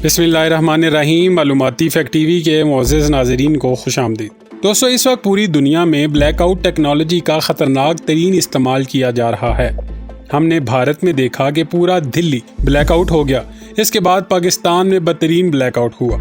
बिस्मिल्लाहिर्रहमानिर्रहीम। मालूमाती fact TV के मुअज़्ज़ज़ नाज़रीन को खुश आमदीद। दोस्तों, इस वक्त पूरी दुनिया में ब्लैक आउट टेक्नोलॉजी का ख़तरनाक तरीन इस्तेमाल किया जा रहा है। हमने भारत में देखा कि पूरा दिल्ली ब्लैक आउट हो गया। इसके बाद पाकिस्तान में बदतरीन ब्लैक आउट हुआ।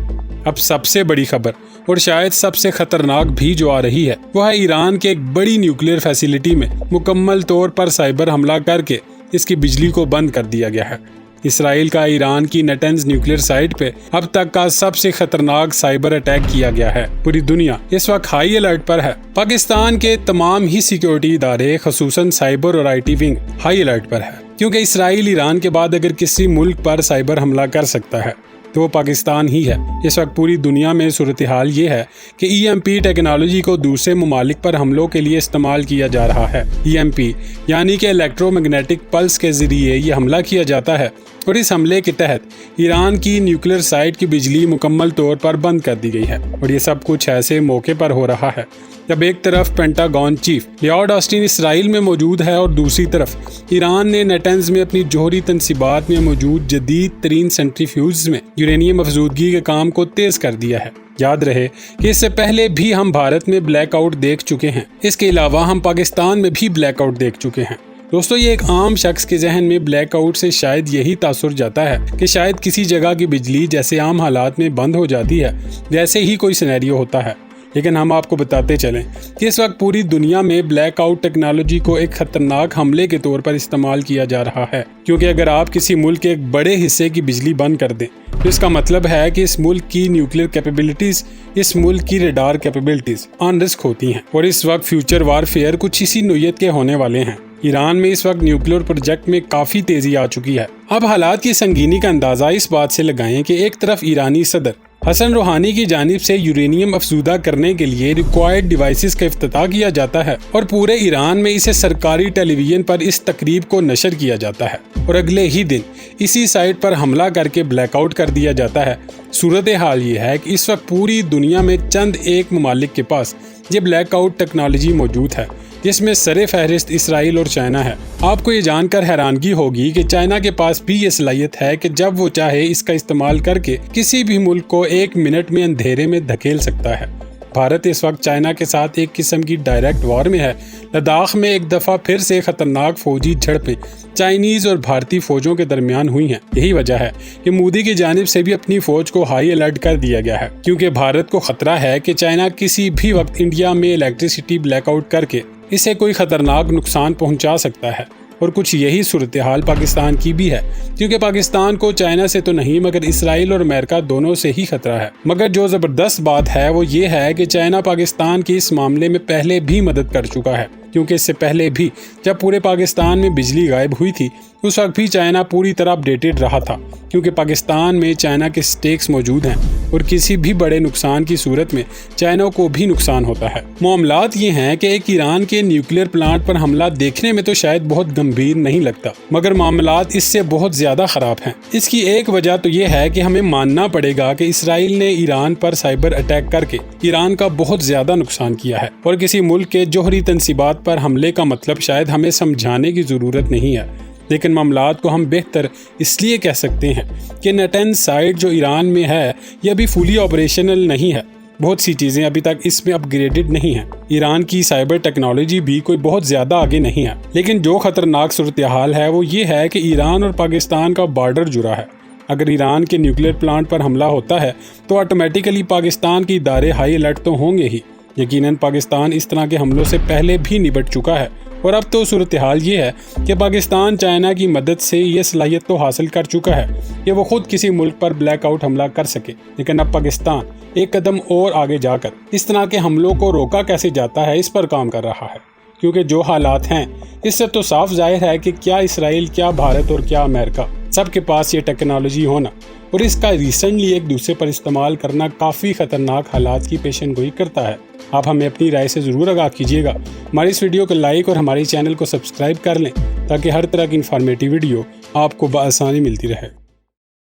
अब सबसे बड़ी खबर और शायद सबसे खतरनाक भी जो आ रही है वो है ईरान के एक बड़ी न्यूक्लियर फैसिलिटी में मुकम्मल तौर पर साइबर हमला करके इसकी बिजली को बंद कर दिया गया है। इसराइल का ईरान की नटंज न्यूक्लियर साइट पे अब तक का सबसे खतरनाक साइबर अटैक किया गया है। पूरी दुनिया इस वक्त हाई अलर्ट पर है। पाकिस्तान के तमाम ही सिक्योरिटी इदारे खसूसन साइबर और IT विंग हाई अलर्ट पर है, क्योंकि इसराइल ईरान के बाद अगर किसी मुल्क पर साइबर हमला कर सकता है तो वो पाकिस्तान ही है। इस वक्त पूरी दुनिया में सूरत हाल ये है कि EMP टेक्नोलॉजी को दूसरे ममालिक पर हमलों के लिए इस्तेमाल किया जा रहा है। EMP यानी कि इलेक्ट्रोमैग्नेटिक पल्स के जरिए ये हमला किया जाता है और इस हमले के तहत ईरान की न्यूक्लियर साइट की बिजली मुकम्मल तौर पर बंद कर दी गई है। और ये सब कुछ ऐसे मौके पर हो रहा है जब एक तरफ pentagon chief Lord Austin Israel में मौजूद है और दूसरी तरफ ईरान ने नेटन्ज में अपनी जोहरी तनसीबात में मौजूद जदीद तरीन सेंट्रीफ्यूज में यूरेनियम अफजूदगी के काम को तेज कर दिया है। याद रहे कि इससे पहले भी हम भारत में ब्लैक आउट देख चुके हैं। इसके अलावा हम पाकिस्तान में भी ब्लैक आउट देख चुके हैं। दोस्तों, ये एक आम शख्स के जहन में ब्लैक आउट से शायद यही तासुर जाता है कि शायद किसी जगह की बिजली जैसे आम हालात में बंद हो जाती है, वैसे ही कोई सिनेरियो होता है। लेकिन हम आपको बताते चलें कि इस वक्त पूरी दुनिया में ब्लैक आउट टेक्नोलॉजी को एक खतरनाक हमले के तौर पर इस्तेमाल किया जा रहा है। क्योंकि अगर आप किसी मुल्क के एक बड़े हिस्से की बिजली बंद कर दें तो इसका मतलब है कि इस मुल्क की न्यूक्लियर कैपेबिलिटीज, इस मुल्क की रेडार कैपेबिलिटीज ऑन रिस्क होती हैं। और इस वक्त फ्यूचर वारफेयर कुछ इसी नोयत के होने वाले हैं। ईरान में इस वक्त न्यूक्लियर प्रोजेक्ट में काफी तेजी आ चुकी है। अब हालात की संगीनी का अंदाजा इस बात से लगाएं कि एक तरफ ईरानी सदर हसन रूहानी की जानिब से यूरेनियम अफजूदा करने के लिए रिक्वायर्ड डिवाइसेस का इफ्तिताह किया जाता है और पूरे ईरान में इसे सरकारी टेलीविजन पर इस तकरीब को नशर किया जाता है और अगले ही दिन इसी साइट पर हमला करके ब्लैकआउट कर दिया जाता है। सूरत हाल ये है कि इस वक्त पूरी दुनिया में चंद एक ममालिक के पास ये ब्लैकआउट टेक्नोलॉजी मौजूद है, जिसमें सरे फहरिस्त इसराइल और चाइना है। आपको ये जानकर हैरानगी होगी कि चाइना के पास भी ये सलाहियत है कि जब वो चाहे इसका इस्तेमाल करके किसी भी मुल्क को 1 मिनट में अंधेरे में धकेल सकता है। भारत इस वक्त चाइना के साथ एक किस्म की डायरेक्ट वॉर में है। लद्दाख में एक दफ़ा फिर से खतरनाक फौजी झड़पें चाइनीज़ और भारतीय फौजों के दरमियान हुई हैं। यही वजह है कि मोदी की जानिब से भी अपनी फौज को हाई अलर्ट कर दिया गया है, क्योंकि भारत को खतरा है कि चाइना किसी भी वक्त इंडिया में इलेक्ट्रिसिटी ब्लैकआउट करके इसे कोई खतरनाक नुकसान पहुंचा सकता है। और कुछ यही सूरत हाल पाकिस्तान की भी है, क्योंकि पाकिस्तान को चाइना से तो नहीं मगर इसराइल और अमेरिका दोनों से ही खतरा है। मगर जो ज़बरदस्त बात है वो ये है कि चाइना पाकिस्तान की इस मामले में पहले भी मदद कर चुका है, क्योंकि इससे पहले भी जब पूरे पाकिस्तान में बिजली गायब हुई थी उस वक्त भी चाइना पूरी तरह अपडेटेड रहा था, क्योंकि पाकिस्तान में चाइना के स्टेक्स मौजूद हैं और किसी भी बड़े नुकसान की सूरत में चाइना को भी नुकसान होता है। मामलात ये हैं कि एक ईरान के न्यूक्लियर प्लांट पर हमला देखने में तो शायद बहुत गंभीर नहीं लगता, मगर मामलात इससे बहुत ज्यादा खराब हैं। इसकी एक वजह तो ये है कि हमें मानना पड़ेगा कि इसराइल ने ईरान पर साइबर अटैक करके ईरान का बहुत ज्यादा नुकसान किया है और किसी मुल्क के जोहरी तनसीबात पर हमले का मतलब शायद हमें समझाने की जरूरत नहीं है। लेकिन मामलात को हम बेहतर इसलिए कह सकते हैं कि नेटन्ज साइट जो ईरान में है ये अभी फुली ऑपरेशनल नहीं है। बहुत सी चीज़ें अभी तक इसमें अपग्रेडेड नहीं है। ईरान की साइबर टेक्नोलॉजी भी कोई बहुत ज़्यादा आगे नहीं है। लेकिन जो खतरनाक सूरत हाल है वो ये है कि ईरान और पाकिस्तान का बॉर्डर जुड़ा है। अगर ईरान के न्यूक्लियर प्लांट पर हमला होता है तो ऑटोमेटिकली पाकिस्तान के इदारे हाई अलर्ट तो होंगे ही। यकीनन पाकिस्तान इस तरह के हमलों से पहले भी निपट चुका है और अब तो सूरत हाल ये है कि पाकिस्तान चाइना की मदद से ये सलाहियत तो हासिल कर चुका है कि वो खुद किसी मुल्क पर ब्लैकआउट हमला कर सके। लेकिन अब पाकिस्तान एक कदम और आगे जाकर इस तरह के हमलों को रोका कैसे जाता है इस पर काम कर रहा है, क्योंकि जो हालात हैं इससे तो साफ जाहिर है कि क्या इसराइल, क्या भारत और क्या अमेरिका, सबके पास ये टेक्नोलॉजी होना और इसका रिसेंटली एक दूसरे पर इस्तेमाल करना काफ़ी खतरनाक हालात की पेशेनगोई करता है। आप हमें अपनी राय से ज़रूर आगाह कीजिएगा। हमारी इस वीडियो को लाइक और हमारे चैनल को सब्सक्राइब कर लें ताकि हर तरह की इन्फॉर्मेटिव वीडियो आपको बआसानी मिलती रहे।